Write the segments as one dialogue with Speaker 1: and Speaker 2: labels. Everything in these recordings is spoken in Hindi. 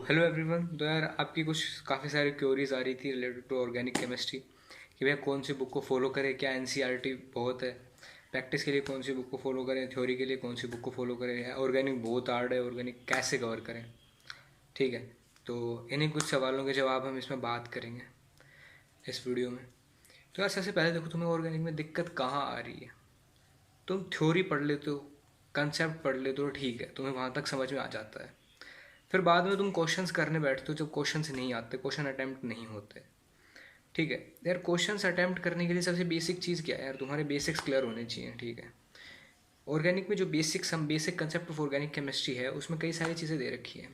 Speaker 1: Hello everyone. तो यार आपकी कुछ काफ़ी सारी क्योरीज आ रही थी रिलेटेड टू ऑर्गेनिक केमिस्ट्री कि भैया कौन सी बुक को फॉलो करें, क्या एनसीईआरटी बहुत है, प्रैक्टिस के लिए कौन सी बुक को फॉलो करें, थ्योरी के लिए कौन सी बुक को फॉलो करें, ऑर्गेनिक बहुत हार्ड है, ऑर्गेनिक कैसे कवर करें। ठीक है, तो इन्हीं कुछ सवालों के जवाब हम इसमें बात करेंगे इस वीडियो में। तो यार सबसे पहले देखो, तुम्हें ऑर्गेनिक में दिक्कत कहाँ आ रही है। तुम थ्योरी पढ़ लेते हो, कंसेप्ट पढ़ लेते हो, ठीक है, तुम्हें वहाँ तक समझ में आ जाता है। फिर बाद में तुम क्वेश्चंस करने बैठते हो जब क्वेश्चंस नहीं आते, क्वेश्चन अटेम्प्ट नहीं होते। ठीक है यार, क्वेश्चंस अटेम्प्ट करने के लिए सबसे बेसिक चीज़ क्या है यार, तुम्हारे बेसिक्स क्लियर होने चाहिए। ठीक है, ऑर्गेनिक में जो बेसिक्स हम basic concept of organic chemistry है उसमें कई सारी चीज़ें दे रखी हैं,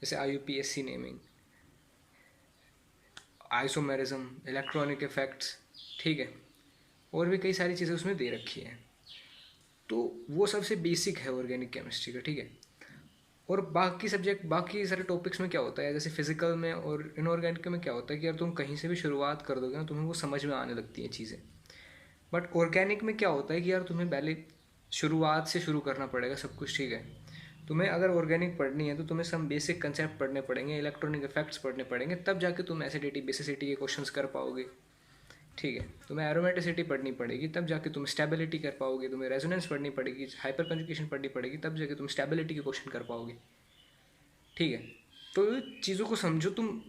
Speaker 1: जैसे IUPAC naming, isomerism, electronic effects. ठीक है, और भी कई सारी चीज़ें उसमें दे रखी हैं। तो वो सबसे बेसिक है ऑर्गेनिक केमिस्ट्री का। ठीक है, और बाकी सब्जेक्ट, बाकी सारे टॉपिक्स में क्या होता है, जैसे फिजिकल में और इनऑर्गेनिक में क्या होता है कि यार तुम कहीं से भी शुरुआत कर दोगे ना, तुम्हें वो समझ में आने लगती हैं चीज़ें। बट ऑर्गेनिक में क्या होता है कि यार तुम्हें पहले शुरुआत से शुरू करना पड़ेगा सब कुछ। ठीक है, तुम्हें अगर ऑर्गेनिक पढ़नी है तो तुम्हें सम बेसिक कंसेप्ट पढ़ने पड़ेंगे, इलेक्ट्रॉनिक इफेक्ट्स पढ़ने पड़ेंगे, तब जाके तुम एसिडिटी बेसिसिटी के क्वेश्चंस कर पाओगे। ठीक है, तुम्हें एरोमेटिसिटी पढ़नी पड़ेगी, तब जाके तुम स्टेबिलिटी कर पाओगे, तुम्हें रेजोनेंस पढ़नी पड़ेगी, हाइपर कंजुगेशन पढ़नी पड़ेगी, तब जाके तुम स्टेबिलिटी के क्वेश्चन कर पाओगे। ठीक है, तो चीज़ों को समझो तुम।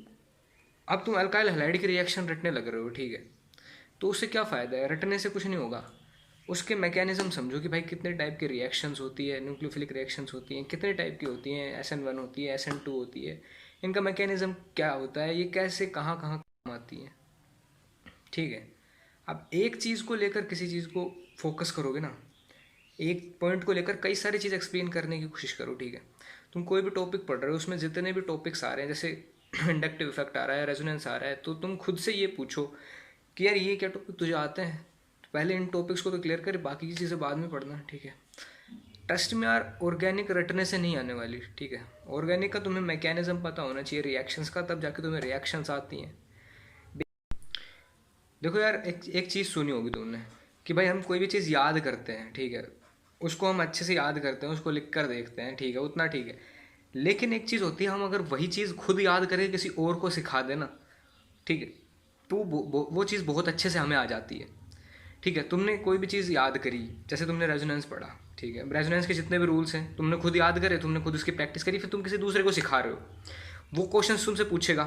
Speaker 1: अब तुम अल्काइल हैलाइड की रिएक्शन रटने लग रहे हो। ठीक है, तो उससे क्या फ़ायदा है, रटने से कुछ नहीं होगा। उसके मैकेनिज्म समझो कि भाई कितने टाइप के रिएक्शंस होती है, न्यूक्लियोफिलिक रिएक्शंस होती हैं, कितने टाइप की होती हैं, SN1 होती है, SN2 होती है, इनका मैकेनिज्म क्या होता है, ये कैसे कहाँ कहाँ काम आती हैं। ठीक है, अब एक चीज़ को लेकर किसी चीज़ को फोकस करोगे ना, एक पॉइंट को लेकर कई सारी चीज़ एक्सप्लेन करने की कोशिश करो। ठीक है, तुम कोई भी टॉपिक पढ़ रहे हो, उसमें जितने भी टॉपिक्स आ रहे हैं, जैसे इंडक्टिव इफेक्ट आ रहा है, रेजोनेंस आ रहा है, तो तुम खुद से ये पूछो कि यार ये क्या टॉपिक तुझे आते हैं, तो पहले इन टॉपिक्स को तो क्लियर कर, बाकी की चीज़ें बाद में पढ़ना। ठीक है, टेस्ट में यार ऑर्गेनिक रटने से नहीं आने वाली। ठीक है, ऑर्गेनिक का तुम्हें मैकेनिज्म पता होना चाहिए रिएक्शंस का, तब जाके तुम्हें रिएक्शंस आती हैं। देखो यार, एक चीज़ सुनी होगी तुमने कि भाई हम कोई भी चीज़ याद करते हैं, ठीक है, उसको हम अच्छे से याद करते हैं, उसको लिख कर देखते हैं, ठीक है, उतना ठीक है। लेकिन एक चीज़ होती है, हम अगर वही चीज़ खुद याद करके किसी और को सिखा देना, ठीक है, तो वो चीज़ बहुत अच्छे से हमें आ जाती है। ठीक है, तुमने कोई भी चीज़ याद करी, जैसे तुमने रेजोनेंस पढ़ा, ठीक है, रेजोनेंस के जितने भी रूल्स हैं तुमने खुद याद करे, तुमने खुद उसकी प्रैक्टिस करी, फिर तुम किसी दूसरे को सिखा रहे हो, वो क्वेश्चन तुमसे पूछेगा,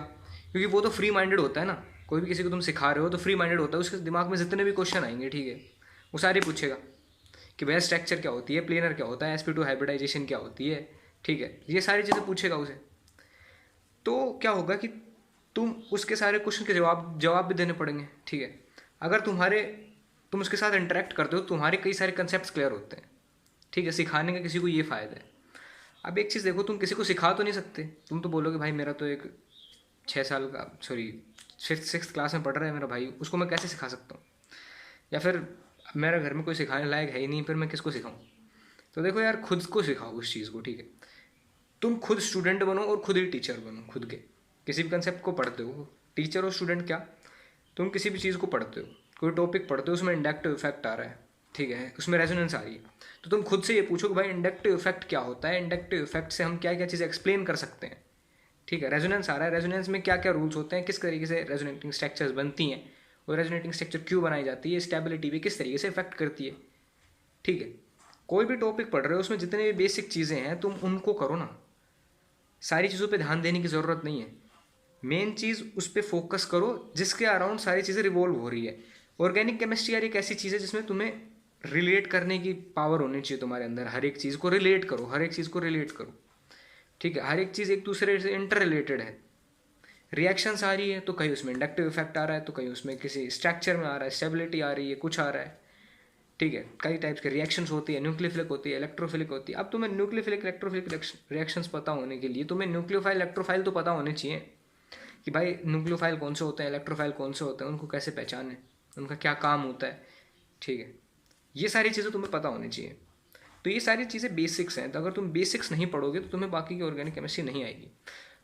Speaker 1: क्योंकि वो तो फ्री माइंडेड होता है ना। कोई भी किसी को तुम सिखा रहे हो तो फ्री माइंडेड होता है, उसके दिमाग में जितने भी क्वेश्चन आएंगे, ठीक है, वो सारे पूछेगा कि भैया स्ट्रक्चर क्या होती है, प्लेनर क्या होता है, sp2 हाइब्रिडाइजेशन क्या होती है। ठीक है, ये सारी चीज़ें पूछेगा उसे। तो क्या होगा कि तुम उसके सारे क्वेश्चन के जवाब जवाब भी देने पड़ेंगे। ठीक है, अगर तुम उसके साथ इंटरेक्ट करते हो, तुम्हारे कई सारे कंसेप्ट क्लियर होते हैं। ठीक है, सिखाने का किसी को ये फ़ायदा है। अब एक चीज़ देखो, तुम किसी को सिखा तो नहीं सकते, तुम तो बोलोगे भाई मेरा तो एक 6 साल का, सॉरी, फिफ्थ सिक्स क्लास में पढ़ रहा है मेरा भाई, उसको मैं कैसे सिखा सकता हूँ, या फिर मेरे घर में कोई सिखाने लायक है ही नहीं, फिर मैं किसको सिखाऊँ। तो देखो यार, खुद को सिखाओ उस चीज़ को। ठीक है, तुम खुद स्टूडेंट बनो और खुद ही टीचर बनो। खुद के किसी भी कंसेप्ट को पढ़ते हो, टीचर और स्टूडेंट क्या, तुम किसी भी चीज़ को पढ़ते हो, कोई टॉपिक पढ़ते हो, उसमें इंडक्टिव इफेक्ट आ रहा है, ठीक है, उसमें रेजोनेंस आ रही है, तो तुम खुद से ये पूछो कि भाई इंडक्टिव इफेक्ट क्या होता है, इंडक्टिव इफेक्ट से हम क्या क्या चीज़ें एक्सप्लेन कर सकते हैं। ठीक है, रेजोनेंस आ रहा है, रेजोनेंस में क्या क्या रूल्स होते हैं, किस तरीके से रेजोनेटिंग स्ट्रक्चर्स बनती हैं, और रेजोनेटिंग स्ट्रक्चर क्यों बनाई जाती है, स्टेबिलिटी भी किस तरीके से इफेक्ट करती है। ठीक है, कोई भी टॉपिक पढ़ रहे हो, उसमें जितने भी बेसिक चीज़ें हैं तुम उनको करो ना, सारी चीज़ों पे ध्यान देने की ज़रूरत नहीं है। मेन चीज़ उस पर फोकस करो जिसके अराउंड सारी चीज़ें रिवॉल्व हो रही है। ऑर्गेनिक केमिस्ट्री यार एक ऐसी चीज़ है जिसमें तुम्हें रिलेट करने की पावर होनी चाहिए तुम्हारे अंदर, हर एक चीज़ को रिलेट करो, हर एक चीज़ को रिलेट करो। ठीक है, हर एक चीज़ एक दूसरे से इंटर रिलेटेड है। रिएक्शंस आ रही है तो कहीं उसमें इंडक्टिव इफेक्ट आ रहा है, तो कहीं उसमें किसी स्ट्रक्चर में आ रहा है, स्टेबिलिटी आ रही है, कुछ आ रहा है। ठीक है, कई टाइप्स के रिएक्शंस होती है, न्यूक्लियोफिलिक होती है, इलेक्ट्रोफिलिक होती है। अब तुम्हें न्यूक्लियोफिलिक इलेक्ट्रोफिलिक रिएक्शंस पता होने के लिए तुम्हें न्यूक्लियोफाइल इलेक्ट्रोफाइल तो पता होने चाहिए कि भाई न्यूक्लियोफाइल कौन से होते हैं, इलेक्ट्रोफाइल कौन से होते हैं, उनको कैसे पहचानें, उनका क्या काम होता है। ठीक है, ये सारी चीज़ें तुम्हें पता होनी चाहिए। तो ये सारी चीज़ें बेसिक्स हैं, तो अगर तुम बेसिक्स नहीं पढ़ोगे तो तुम्हें बाकी की ऑर्गेनिक केमिस्ट्री नहीं आएगी।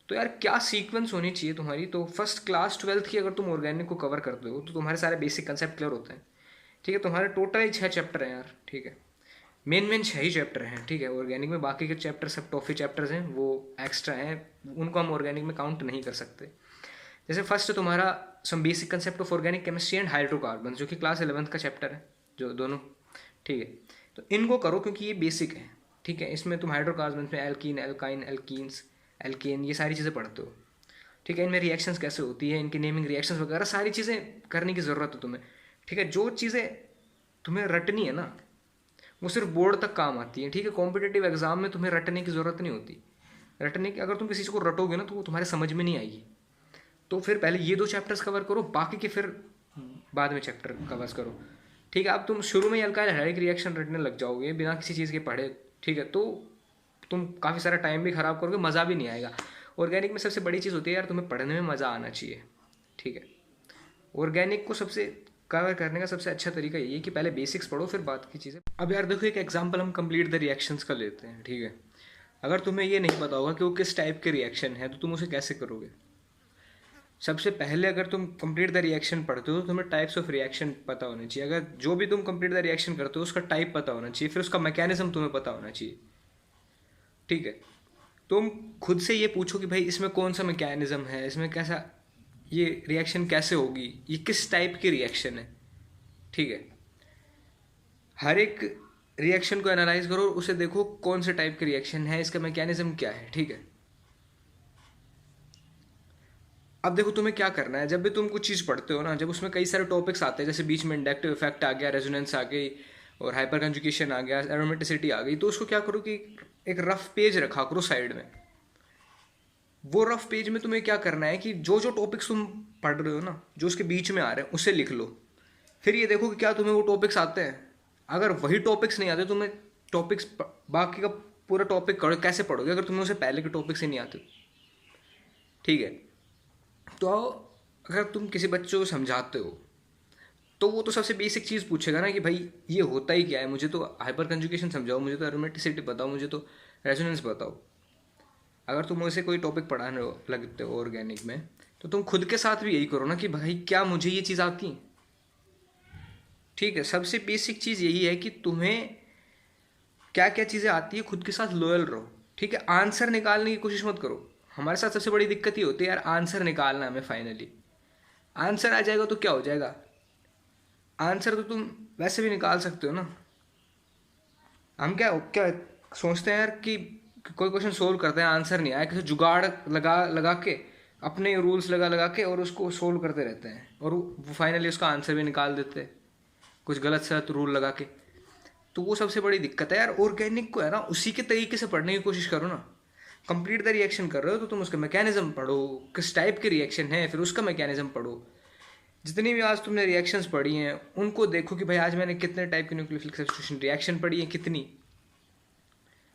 Speaker 1: तो यार क्या सीक्वेंस होनी चाहिए तुम्हारी, तो फर्स्ट क्लास ट्वेल्थ की अगर तुम ऑर्गेनिक को कवर करते हो तो तुम्हारे सारे बेसिक कंसेप्ट क्लियर होते हैं। ठीक है, तुम्हारे टोटल ही 6 चैप्टर हैं यार। ठीक है, मेन मेन 6 ही चैप्टर हैं, ठीक है, ऑर्गेनिक में। बाकी के चैप्टर सब टॉफी चैप्टर्स हैं, वो एक्स्ट्रा हैं, उनको हम ऑर्गेनिक में काउंट नहीं कर सकते। जैसे फर्स्ट तुम्हारा some basic concept of organic chemistry and hydrocarbon, जो कि क्लास 11th का चैप्टर है, जो दोनों, ठीक है। तो इनको करो क्योंकि ये बेसिक है, ठीक है। इसमें तुम हाइड्रोकार्बन में एल्कीन, एल्काइन, एल्कीन्स, एल्केन, ये सारी चीज़ें पढ़ते हो, ठीक है। इनमें रिएक्शंस कैसे होती है, इनकी नेमिंग रिएक्शंस वगैरह सारी चीज़ें करने की ज़रूरत है तुम्हें, ठीक है। जो चीज़ें तुम्हें रटनी है ना, वो सिर्फ बोर्ड तक काम आती है, ठीक है। कॉम्पिटेटिव एग्जाम में तुम्हें रटने की ज़रूरत नहीं होती। रटने की, अगर तुम किसी चीज़ को रटोगे ना तो वो तुम्हारे समझ में नहीं आएगी। तो फिर पहले ये 2 चैप्टर्स कवर करो, बाकी के फिर बाद में चैप्टर कवर करो, ठीक है। अब तुम शुरू में ही अल्काइल हाइड्राइड रिएक्शन रटने लग जाओगे बिना किसी चीज़ के पढ़े, ठीक है, तो तुम काफ़ी सारा टाइम भी ख़राब करोगे, मज़ा भी नहीं आएगा। ऑर्गेनिक में सबसे बड़ी चीज़ होती है यार, तुम्हें पढ़ने में मज़ा आना चाहिए, ठीक है। ऑर्गेनिक को सबसे कवर करने का सबसे अच्छा तरीका यही है कि पहले बेसिक्स पढ़ो, फिर बात की चीज़ें। अब यार देखो, एक एग्जांपल हम कंप्लीट द रिएक्शंस का लेते हैं, ठीक है। अगर तुम्हें ये नहीं पता होगा कि वो किस टाइप के रिएक्शन है, तो तुम उसे कैसे करोगे? सबसे पहले अगर तुम कंप्लीट द रिएक्शन पढ़ते हो तो तुम्हें टाइप्स ऑफ रिएक्शन पता होने चाहिए। अगर जो भी तुम कंप्लीट द रिएक्शन करते हो उसका टाइप पता होना चाहिए, फिर उसका मैकेनिज्म तुम्हें पता होना चाहिए, ठीक है। तुम खुद से ये पूछो कि भाई इसमें कौन सा मैकेनिज्म है, इसमें कैसा, ये रिएक्शन कैसे होगी, ये किस टाइप की रिएक्शन है, ठीक है। हर एक रिएक्शन को एनालाइज करो, उसे देखो कौन से टाइप की रिएक्शन है, इसका मैकेनिज्म क्या है, ठीक है। अब देखो तुम्हें क्या करना है, जब भी तुम कुछ चीज़ पढ़ते हो ना, जब उसमें कई सारे टॉपिक्स आते हैं, जैसे बीच में इंडक्टिव इफेक्ट आ गया, रेजोनेंस आ गई, और हाइपर कंजुगेशन आ गया, एरोमेटिसिटी आ गई, तो उसको क्या करो कि एक रफ पेज रखा करो साइड में। वो रफ पेज में तुम्हें क्या करना है कि जो जो टॉपिक्स तुम पढ़ रहे हो ना, जो उसके बीच में आ रहे हैं उसे लिख लो। फिर ये देखो कि क्या तुम्हें वो टॉपिक्स आते हैं। अगर वही टॉपिक्स नहीं आते, तुम्हें टॉपिक्स बाकी का पूरा टॉपिक कैसे पढ़ोगे अगर तुम्हें उसे पहले के टॉपिक्स ही नहीं आते, ठीक है। तो अगर तुम किसी बच्चे को समझाते हो तो वो तो सबसे बेसिक चीज़ पूछेगा ना कि भाई ये होता ही क्या है, मुझे तो हाइपर कंजुगेशन समझाओ, मुझे तो एरोमेटिसिटी बताओ, मुझे तो रेजोनेंस बताओ। अगर तुम उसे कोई टॉपिक पढ़ाने लगते हो ऑर्गेनिक में, तो तुम खुद के साथ भी यही करो ना कि भाई क्या मुझे ये चीज़ आती है, ठीक है। सबसे बेसिक चीज़ यही है कि तुम्हें क्या क्या चीज़ें आती है, खुद के साथ लॉयल रहो, ठीक है। आंसर निकालने की कोशिश मत करो। हमारे साथ सबसे बड़ी दिक्कत ये होती है यार, आंसर निकालना हमें फाइनली। आंसर आ जाएगा तो क्या हो जाएगा, आंसर तो तुम वैसे भी निकाल सकते हो ना। हम क्या क्या सोचते हैं यार कि कोई क्वेश्चन सोल्व करते हैं, आंसर नहीं आया, किसी जुगाड़ लगा लगा के, अपने रूल्स लगा लगा के, और उसको सोल्व करते रहते हैं, और वो फाइनली उसका आंसर भी निकाल देते हैं कुछ गलत सलत रूल लगा के। तो वो सबसे बड़ी दिक्कत है यार। ऑर्गेनिक को है ना उसी के तरीके से पढ़ने की कोशिश करो ना। कंप्लीट द रिएक्शन कर रहे हो तो तुम उसका मैकेनिज्म पढ़ो, किस टाइप के रिएक्शन है, फिर उसका मैकेनिज्म पढ़ो। जितनी भी आज तुमने रिएक्शंस पढ़ी हैं उनको देखो कि भाई आज मैंने कितने टाइप की न्यूक्लियोफिलिक सब्स्टिट्यूशन रिएक्शन पढ़ी है, कितनी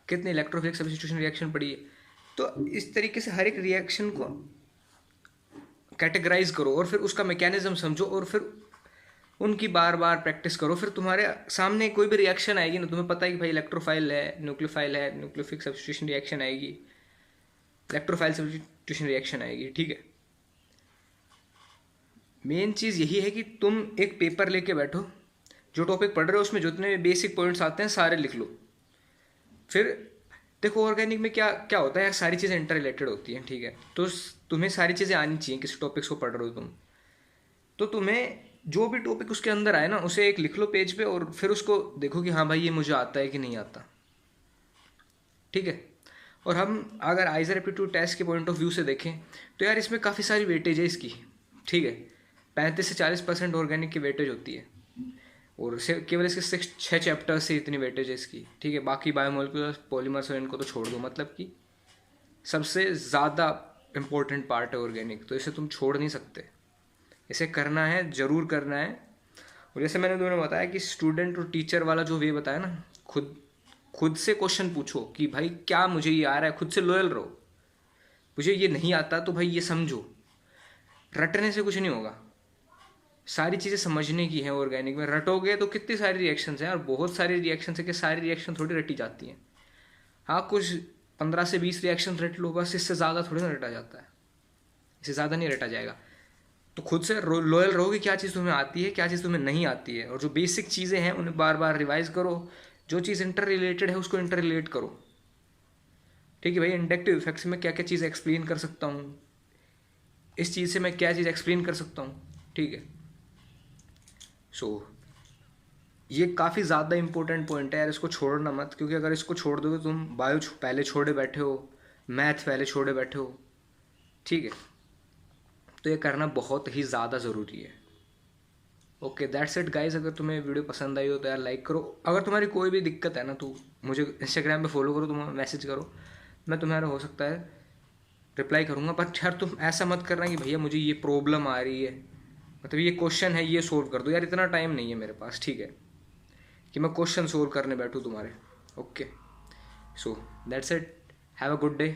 Speaker 1: कितनी इलेक्ट्रोफिलिक सब्स्टिट्यूशन रिएक्शन पढ़ी है। तो इस तरीके से हर एक रिएक्शन को कैटेगराइज करो और फिर उसका मैकेनिज्म समझो, और फिर उनकी बार बार प्रैक्टिस करो। फिर तुम्हारे सामने कोई भी रिएक्शन आएगी ना, तुम्हें पता है कि भाई इलेक्ट्रोफाइल है, न्यूक्लियोफाइल है, न्यूक्लियोफिलिक सब्स्टिट्यूशन रिएक्शन आएगी, इलेक्ट्रोफाइल सब्स्टिट्यूशन रिएक्शन आएगी, ठीक है। मेन चीज़ यही है कि तुम एक पेपर लेके बैठो, जो टॉपिक पढ़ रहे हो उसमें जितने बेसिक पॉइंट्स आते हैं सारे लिख लो। फिर देखो ऑर्गेनिक में क्या क्या होता है यार, सारी चीज़ें इंटर रिलेटेड होती हैं, ठीक है। तो तुम्हें सारी चीज़ें आनी चाहिए किसी टॉपिक्स को पढ़ रहे हो तुम, तो तुम्हें जो भी टॉपिक उसके अंदर आए ना उसे एक लिख लो पेज पे, और फिर उसको देखो कि हाँ भाई ये मुझे आता है कि नहीं आता, ठीक है। और हम अगर आइजर एप्टीट्यूड टेस्ट के पॉइंट ऑफ व्यू से देखें तो यार इसमें काफ़ी सारी वेटेज है इसकी, ठीक है। 35 से 40% ऑर्गेनिक की वेटेज होती है, और केवल इसके 6 चैप्टर्स से इतनी वेटेज है इसकी, ठीक है। बाकी बायोमोलिकुलर पॉलीमर्स और इनको तो छोड़ दो, मतलब कि सबसे ज़्यादा इम्पोर्टेंट पार्ट है ऑर्गेनिक, तो इसे तुम छोड़ नहीं सकते, इसे करना है, ज़रूर करना है। और जैसे मैंने तुम्हें बताया कि स्टूडेंट और टीचर वाला जो वे बताया ना, खुद से क्वेश्चन पूछो कि भाई क्या मुझे ये आ रहा है, खुद से लॉयल रहो। मुझे ये नहीं आता तो भाई ये समझो, रटने से कुछ नहीं होगा, सारी चीज़ें समझने की है ऑर्गेनिक में। रटोगे तो कितनी सारी रिएक्शंस हैं, और बहुत सारी रिएक्शंस है कि सारी रिएक्शन थोड़ी रटी जाती हैं। हाँ, कुछ 15 से 20 रिएक्शन रट लो बस, इससे ज़्यादा थोड़ी ना रटा जाता है, इससे ज़्यादा नहीं रटा जाएगा। तो खुद से लॉयल रहो कि क्या चीज़ तुम्हें आती है, क्या चीज़ तुम्हें नहीं आती है, और जो बेसिक चीज़ें हैं उन्हें बार बार रिवाइज करो। जो चीज़ इंटर रिलेटेड है उसको इंटर रिलेट करो। ठीक है भाई, इंडक्टिव इफेक्ट से मैं क्या क्या चीज़ एक्सप्लेन कर सकता हूँ, इस चीज़ से मैं क्या चीज़ एक्सप्लेन कर सकता हूँ। ठीक है, सो ये काफ़ी ज़्यादा इंपॉर्टेंट पॉइंट है यार, इसको छोड़ना मत, क्योंकि अगर इसको छोड़ दोगे तुम बायो पहले छोड़े बैठे हो, मैथ पहले छोड़े बैठे हो। ठीक है, तो ये करना बहुत ही ज़्यादा ज़रूरी है। Okay that's it guys. अगर तुम्हें वीडियो पसंद आई हो तो यार लाइक करो। अगर तुम्हारी कोई भी दिक्कत है ना तो मुझे इंस्टाग्राम पे फॉलो करो, तुम मैसेज करो, मैं तुम्हारा हो सकता है रिप्लाई करूँगा। बट यार तुम ऐसा मत करना कि भैया मुझे ये प्रॉब्लम आ रही है, मतलब ये क्वेश्चन है ये सोल्व कर दो। यार इतना टाइम नहीं है मेरे पास, ठीक है, कि मैं क्वेश्चन सोल्व करने बैठूँ तुम्हारे। Okay, so that's it, have a good day.